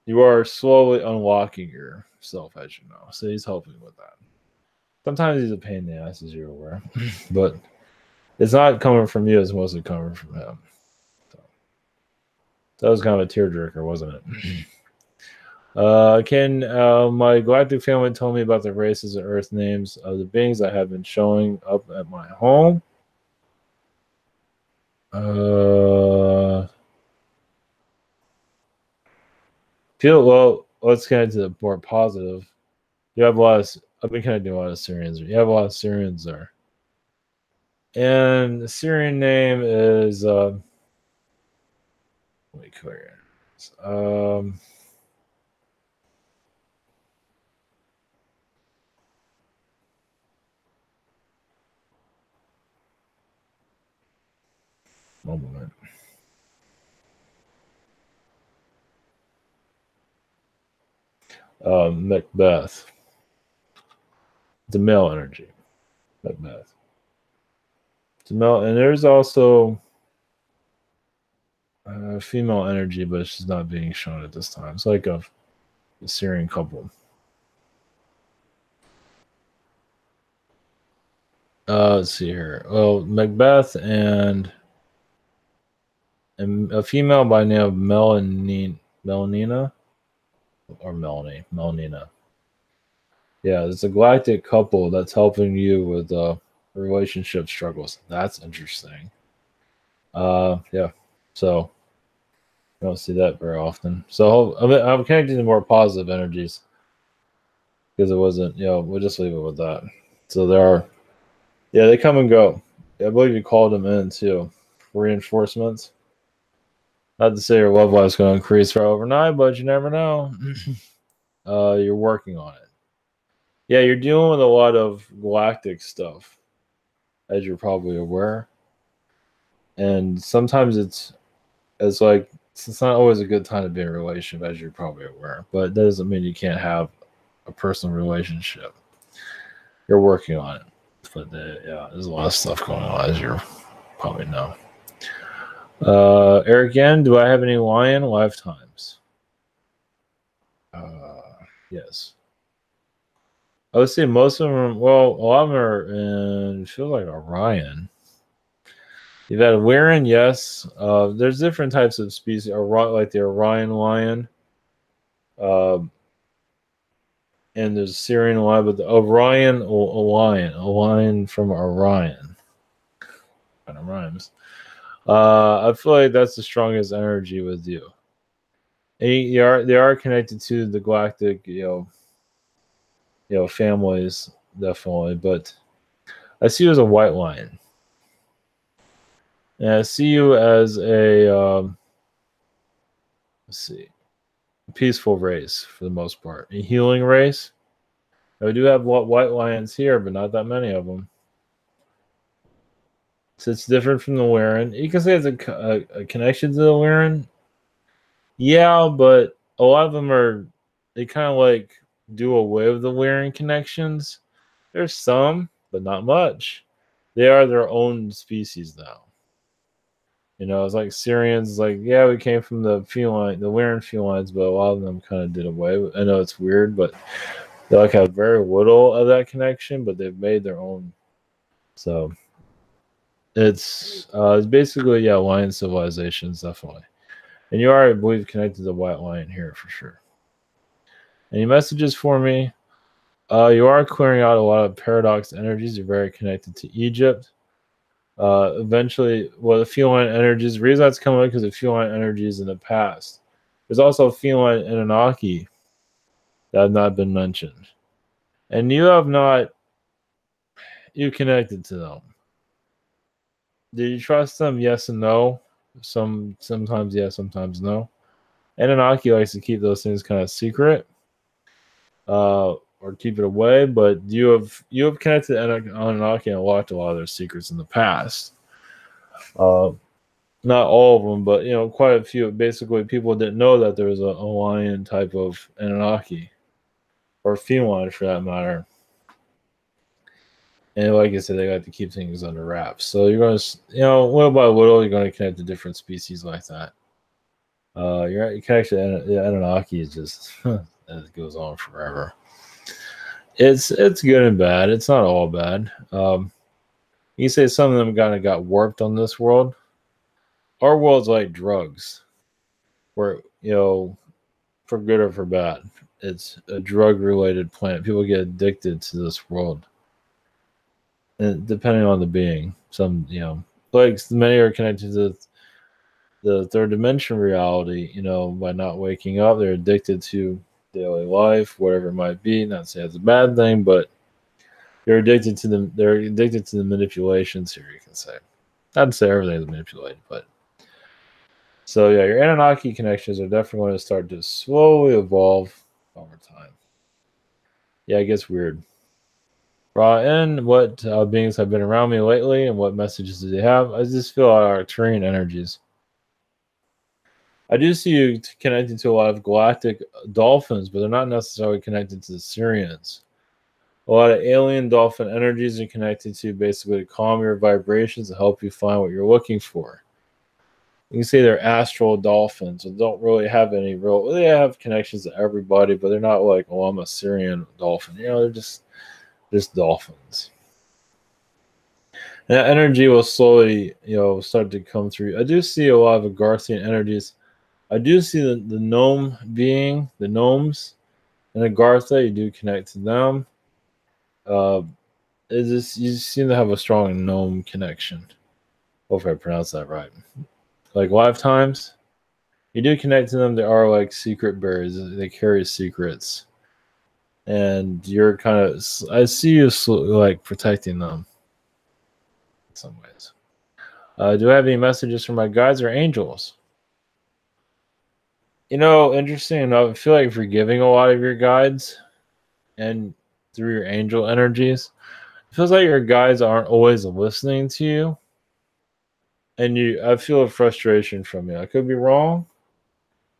you are slowly unlocking yourself, as you know. So he's helping with that. Sometimes he's a pain in the ass, as you're aware, but it's not coming from you; it's mostly coming from him. So that was kind of a tearjerker, wasn't it? My galactic family told me about the races and Earth names of the beings that have been showing up at my home. Let's get into the more positive. You have a lot of. I've been kind of doing a lot of Syrians. You have a lot of Syrians there, and the Syrian name is. Let me clear it. One moment. Macbeth. The male energy. Macbeth. It's a male, and there's also female energy, but she's not being shown at this time. It's like a Syrian couple. Let's see here. Well, Macbeth and a female by name of Melanina, or Melanina. Yeah, it's a galactic couple that's helping you with relationship struggles. That's interesting. Yeah. So I don't see that very often. So I'm connecting to more positive energies because it wasn't. We'll just leave it with that. So there are. Yeah, they come and go. I believe you called them in too. Reinforcements. Not to say your love life is going to increase right overnight, but you never know. You're working on it. Yeah, you're dealing with a lot of galactic stuff, as you're probably aware. And sometimes it's like it's not always a good time to be in a relationship, as you're probably aware. But that doesn't mean you can't have a personal relationship. You're working on it. But yeah, there's a lot of stuff going on, as you probably know. Eric N, do I have any lion lifetimes? Yes. I would say most of them are, well, a lot of them are in, feels like Orion. You've had Weirin, yes. There's different types of species, like the Orion lion. And there's Syrian lion, but the Orion a lion from Orion. Kind of rhymes. I feel like that's the strongest energy with you. And they are connected to the galactic, families definitely. But I see you as a white lion, and I see you as a let's see, peaceful race for the most part, a healing race. We do have white lions here, but not that many of them. So it's different from the Weirin. You can say it's a connection to the Weirin. Yeah, but a lot of them they kind of like do away with the Weirin connections. There's some, but not much. They are their own species now. It's like Syrians, like, yeah, we came from the Weirin felines, but a lot of them kind of did away with. I know it's weird, but they like have very little of that connection, but they've made their own. So it's basically, yeah, lion civilizations, definitely. And you are, I believe, connected to the white lion here for sure. Any messages for me? You are clearing out a lot of paradox energies. You're very connected to Egypt. Eventually, well, the feline energies. The reason that's coming up because of feline energies in the past. There's also feline Anunnaki that have not been mentioned, and you have not. You connected to them. Did you trust them? Yes and no. Sometimes yes, sometimes no. Anunnaki likes to keep those things kind of secret, or keep it away. But you have connected to Anunnaki and unlocked a lot of their secrets in the past. Uh, Not all of them, but quite a few. Basically, people didn't know that there was a lion type of Anunnaki, or feline for that matter. And like I said, they like to keep things under wraps. So you're going to, little by little, you're going to connect to different species like that. You can actually, the Anunnaki is just, it goes on forever. It's good and bad. It's not all bad. You say some of them kind of got warped on this world. Our world's like drugs, where for good or for bad, it's a drug-related planet. People get addicted to this world, and depending on the being, some like many are connected to the third dimension reality. By not waking up, they're addicted to daily life, whatever it might be. Not to say it's a bad thing, but they're addicted to them. They're addicted to the manipulations here. You can say. I'd say everything's manipulated, but so yeah, your Anunnaki connections are definitely going to start to slowly evolve over time. Yeah, it gets weird. And what beings have been around me lately, and what messages do they have? I just feel our Arcturian energies. I do see you connected to a lot of galactic dolphins, but they're not necessarily connected to the Sirians. A lot of alien dolphin energies are connected to basically calm your vibrations and help you find what you're looking for. You can say they're astral dolphins and don't really have any real. They have connections to everybody, but they're not like, oh, I'm a Syrian dolphin. They're just dolphins. And that energy will slowly, start to come through. I do see a lot of Agarthian energies. I do see the gnome being, the gnomes, and Agartha. You do connect to them. You seem to have a strong gnome connection. Hope I pronounced that right. Like lifetimes, you do connect to them. They are like secret bears. They carry secrets, and you're kind of. I see you like protecting them in some ways. Do I have any messages from my guides or angels? Interesting enough, I feel like forgiving a lot of your guides and through your angel energies. It feels like your guides aren't always listening to you. And I feel a frustration from you. I could be wrong.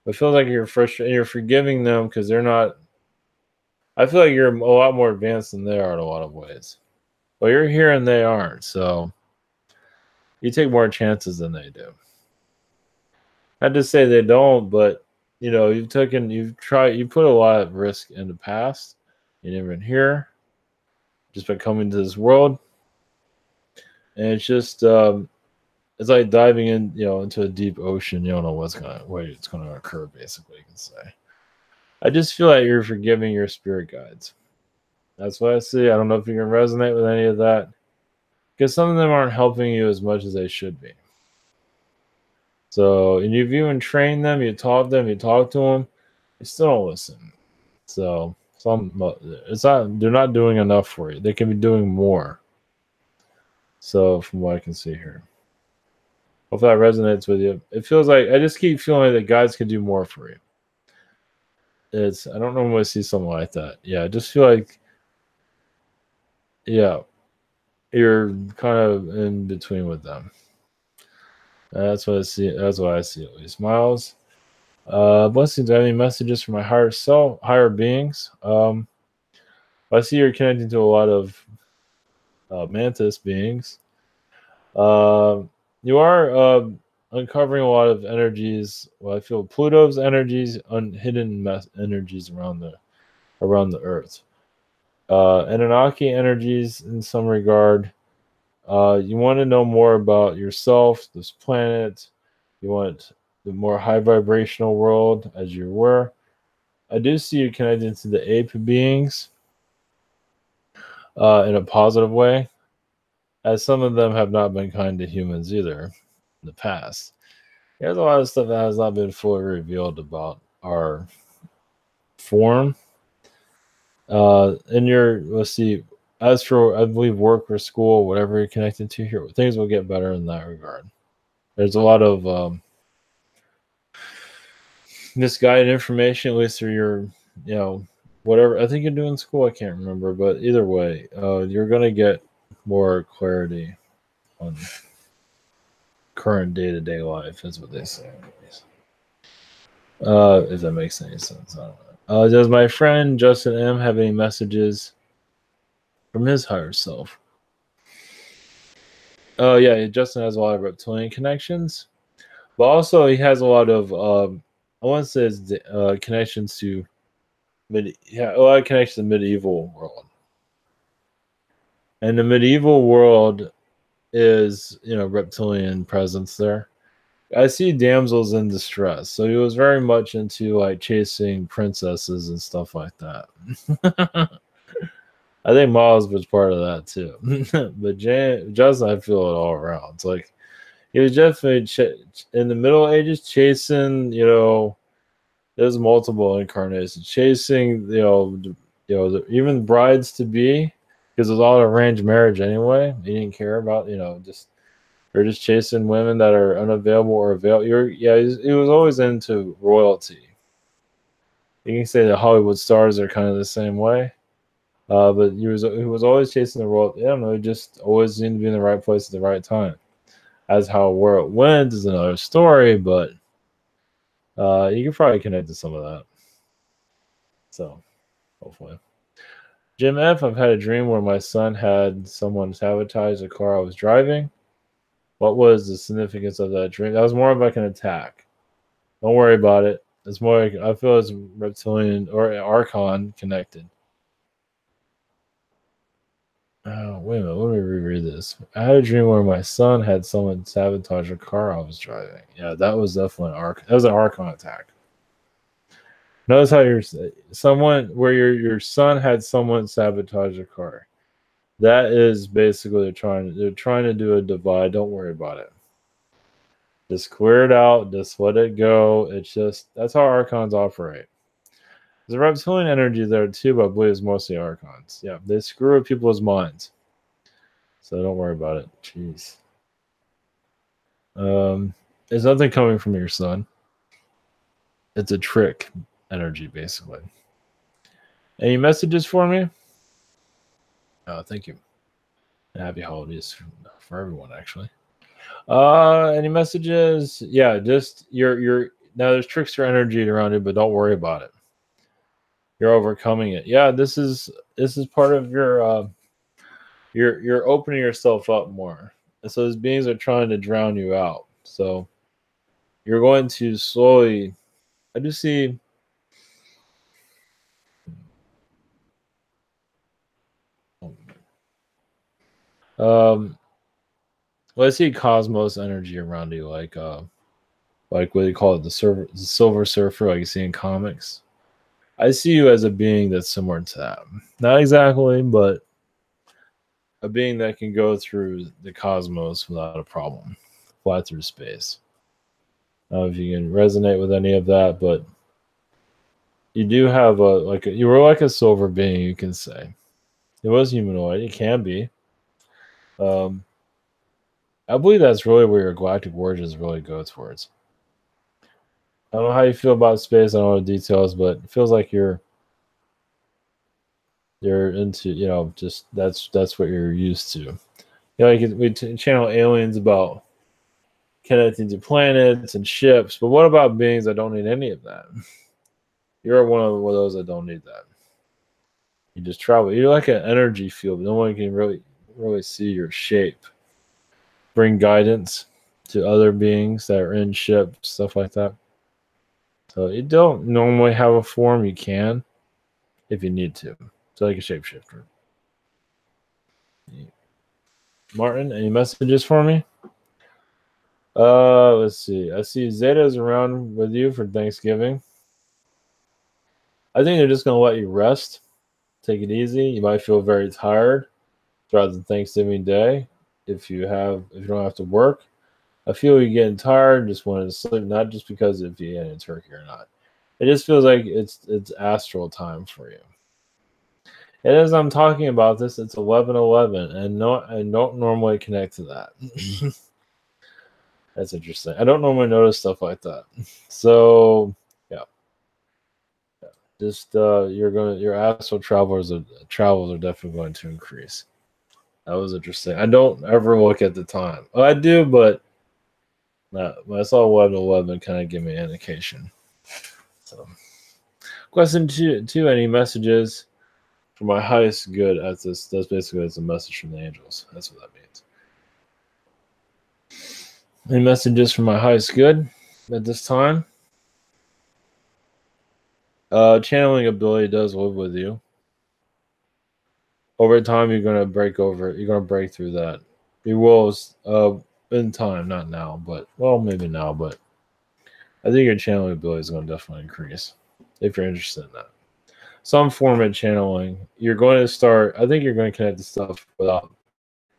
But it feels like you're frustrated. You're forgiving them because they're not. I feel like you're a lot more advanced than they are in a lot of ways. Well, you're here and they aren't. So you take more chances than they do. Not to say they don't, but you put a lot of risk in the past. You never been here, just by coming to this world, and it's just it's like diving in, into a deep ocean. You don't know what's gonna occur. Basically, you can say. I just feel like you're forgiving your spirit guides. That's what I see. I don't know if you can resonate with any of that, because some of them aren't helping you as much as they should be. So, and you've even trained them, you taught them, you talk to them, they still don't listen. So, they're not doing enough for you. They can be doing more. So, from what I can see here, hopefully that resonates with you. It feels like I just keep feeling like the guides can do more for you. I don't normally see something like that. Yeah, I just feel like, yeah, you're kind of in between with them. That's what I see. That's what I see at least. Miles, blessings. Do I have any messages from my higher self, higher beings? I see you're connecting to a lot of mantis beings. You are uncovering a lot of energies. Well, I feel Pluto's energies, hidden energies around the Earth. Anunnaki energies in some regard. You want to know more about yourself, this planet. You want the more high vibrational world as you were. I do see you connected to the ape beings in a positive way. as some of them have not been kind to humans either in the past. There's a lot of stuff that has not been fully revealed about our form. In your, let's see, as for, I believe, work or school, whatever you're connected to here, things will get better in that regard. There's a lot of misguided information, at least through your, whatever. I think you're doing school. I can't remember, but either way, you're gonna get more clarity on current day-to-day life, is what they say. If that makes any sense, I don't know. Does my friend Justin M have any messages from his higher self? Oh yeah, Justin has a lot of reptilian connections, but also he has a lot of I want to say it's, connections to a lot of connections to the medieval world. And the medieval world is, reptilian presence there. I see damsels in distress, so he was very much into like chasing princesses and stuff like that. I think Miles was part of that too, but Justin, I feel it all around. It's like he was definitely in the Middle Ages chasing, there's multiple incarnations chasing, even brides to be, because it was all arranged marriage anyway. He didn't care about, just you're just chasing women that are unavailable or available. He was always into royalty. You can say that Hollywood stars are kind of the same way, but he was always chasing the royalty. I don't know, he just always seemed to be in the right place at the right time. As how where it went is another story, but you can probably connect to some of that. So, hopefully. Jim F, I've had a dream where my son had someone sabotage the car I was driving. What was the significance of that dream? That was more of like an attack. Don't worry about it. It's more like, I feel it's reptilian or Archon connected. Oh, wait a minute. Let me reread this. I had a dream where my son had someone sabotage a car I was driving. Yeah, that was definitely that was an Archon attack. Notice how your son had someone sabotage a car. That is basically they're trying to do a divide. Don't worry about it. Just clear it out. Just let it go. It's just that's how Archons operate. There's a reptilian energy there too, but I believe it's mostly Archons. Yeah, they screw with people's minds. So don't worry about it. Jeez. There's nothing coming from your son. It's a trick energy, basically. Any messages for me? Oh, thank you. Happy holidays for everyone, actually. Any messages? Yeah, just your now there's trickster energy around it, but don't worry about it. You're overcoming it. Yeah, this is part of your you're opening yourself up more. And so these beings are trying to drown you out. So you're going to slowly, I do see let's see cosmos energy around you, like what do you call it, the silver surfer, like you see in comics. I see you as a being that's similar to that. Not exactly, but a being that can go through the cosmos without a problem, fly through space. I don't know if you can resonate with any of that, but you do have you were like a silver being, you can say. It was humanoid. It can be. Um, I believe that's really where your galactic origins really go towards. I don't know how you feel about space. I don't know the details, but it feels like you're into, just that's what you're used to. We channel aliens about connecting to planets and ships, but what about beings that don't need any of that? You're one of those that don't need that. You just travel. You're like an energy field. No one can really see your shape. Bring guidance to other beings that are in ships, stuff like that. So you don't normally have a form. You can, if you need to. So like a shapeshifter. Martin, any messages for me? Let's see. I see Zeta's around with you for Thanksgiving. I think they're just gonna let you rest. Take it easy. You might feel very tired throughout the Thanksgiving day. if you don't have to work. I feel you're getting tired, just wanting to sleep, not just because if you ate a turkey or not. It just feels like it's astral time for you. And as I'm talking about this, it's 11:11, and no, I don't normally connect to that. That's interesting. I don't normally notice stuff like that. So yeah, just your astral travels are definitely going to increase. That was interesting. I don't ever look at the time. Oh, I do, but when I saw 11:11, kind of give me an indication. So, question two: any messages for my highest good at this? That's basically it's a message from the angels. That's what that means. Any messages from my highest good at this time? Channeling ability does live with you. Over time, you're gonna break over. You're gonna break through that. You will, in time, not now, but well, maybe now. But I think your channeling ability is gonna definitely increase if you're interested in that. Some form of channeling. You're going to start. I think you're going to connect the stuff without.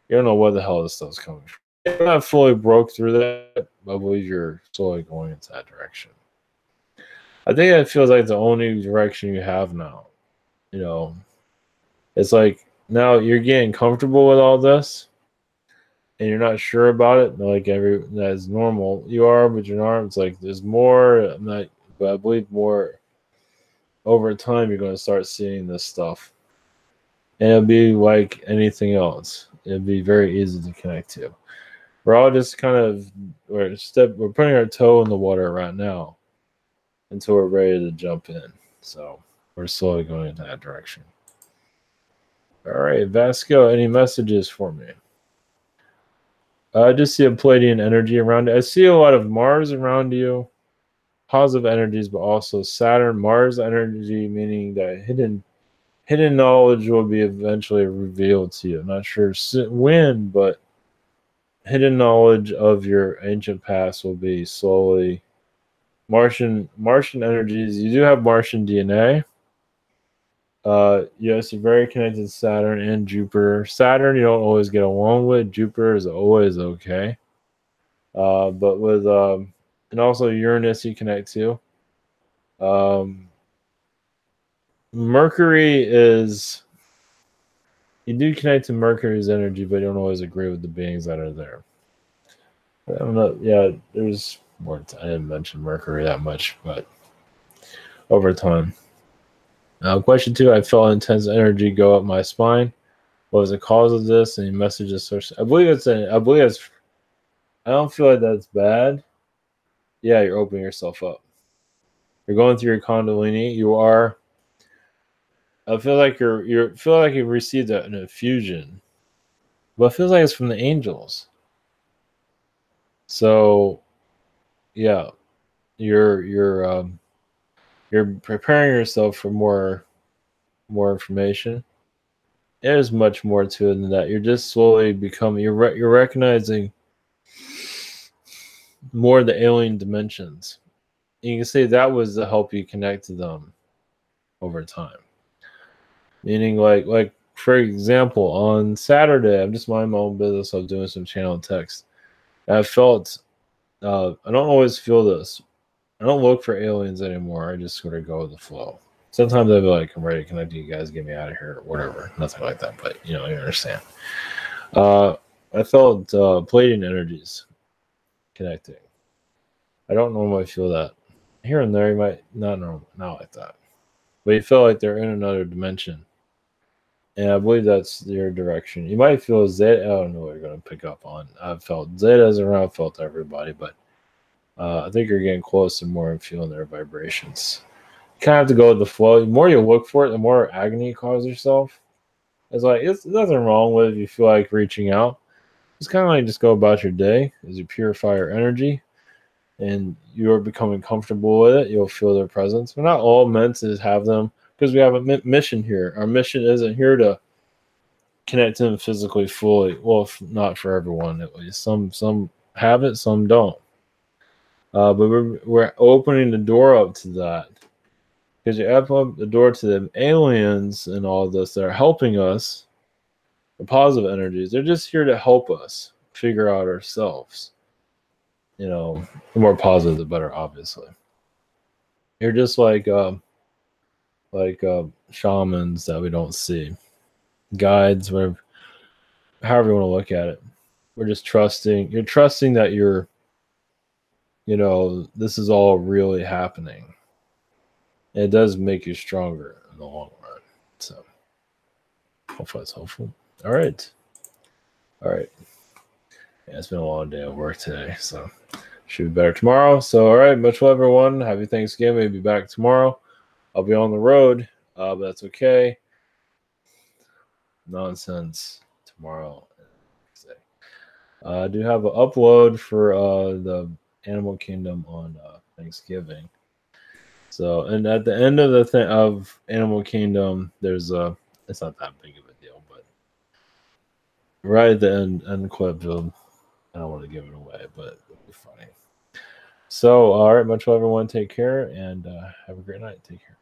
You don't know where the hell this stuff's coming from. You're not fully broke through that. I believe you're slowly going into that direction. I think it feels like the only direction you have now. You know, it's like now you're getting comfortable with all this, and you're not sure about it. Like that's normal. You are, but you're not. It's like there's more. I'm not, but I believe more. Over time, you're going to start seeing this stuff, and it'll be like anything else. It'll be very easy to connect to. We're all just kind of we're putting our toe in the water right now until we're ready to jump in. So we're slowly going in that direction. All right, Vasco, any messages for me? I just see a Pleiadian energy around it. I see a lot of Mars around you, positive energies, but also Saturn, Mars energy, meaning that hidden knowledge will be eventually revealed to you. I'm not sure when, but hidden knowledge of your ancient past will be slowly Martian energies. You do have Martian DNA. Yes, you're very connected to Saturn and Jupiter. Saturn you don't always get along with. Jupiter is always okay. But with and also Uranus you connect to. Mercury is you do connect to Mercury's energy, but you don't always agree with the beings that are there. I don't know. Yeah, there's more. I didn't mention Mercury that much, but over time. Question two: I felt intense energy go up my spine. What was the cause of this? Any messages? I believe it's. I don't feel like that's bad. Yeah, you're opening yourself up. You're going through your Kundalini. You are. I feel like you've received an infusion, but it feels like it's from the angels. So, yeah, you're preparing yourself for more information. There's much more to it than that. You're just slowly becoming. You're recognizing more of the alien dimensions. You can say that was to help you connect to them over time. Meaning, like for example, on Saturday, I'm just minding my own business. I was doing some channel text. I felt. I don't always feel this. I don't look for aliens anymore. I just sort of go with the flow. Sometimes I'll be like, I'm ready to connect to you guys, get me out of here, or whatever. Nothing like that, but you understand. I felt Pleiadian energies connecting. I don't normally feel that. Here and there, you might not like that. But you feel like they're in another dimension. And I believe that's your direction. You might feel Zeta. I don't know what you're going to pick up on. I've felt Zeta's around, felt everybody, but I think you're getting closer more and feeling their vibrations. You kind of have to go with the flow. The more you look for it, the more agony you cause yourself. It's like, there's nothing wrong with it if you feel like reaching out. It's kind of like just go about your day as you purify your energy and you're becoming comfortable with it. You'll feel their presence. We're not all meant to have them because we have a mission here. Our mission isn't here to connect to them physically fully. Well, not for everyone at least. Some have it, some don't. But we're opening the door up to that because you open up the door to them aliens and all this that are helping us. the positive energies. They're just here to help us figure out ourselves. You know, the more positive, the better. Obviously, you're just like shamans that we don't see, guides, whatever, however you want to look at it. We're just trusting. You're trusting that this is all really happening. And it does make you stronger in the long run. So hopefully that's helpful. All right. Yeah, it's been a long day of work today, so should be better tomorrow. So all right, much love everyone. Happy Thanksgiving. Maybe back tomorrow. I'll be on the road, but that's okay. Nonsense tomorrow. I do have an upload for the Animal Kingdom on Thanksgiving. So, and at the end of the thing of Animal Kingdom, there's it's not that big of a deal, but right at the end clip, I don't want to give it away, but it'll be funny. So, all right, much love everyone. Take care and have a great night. Take care.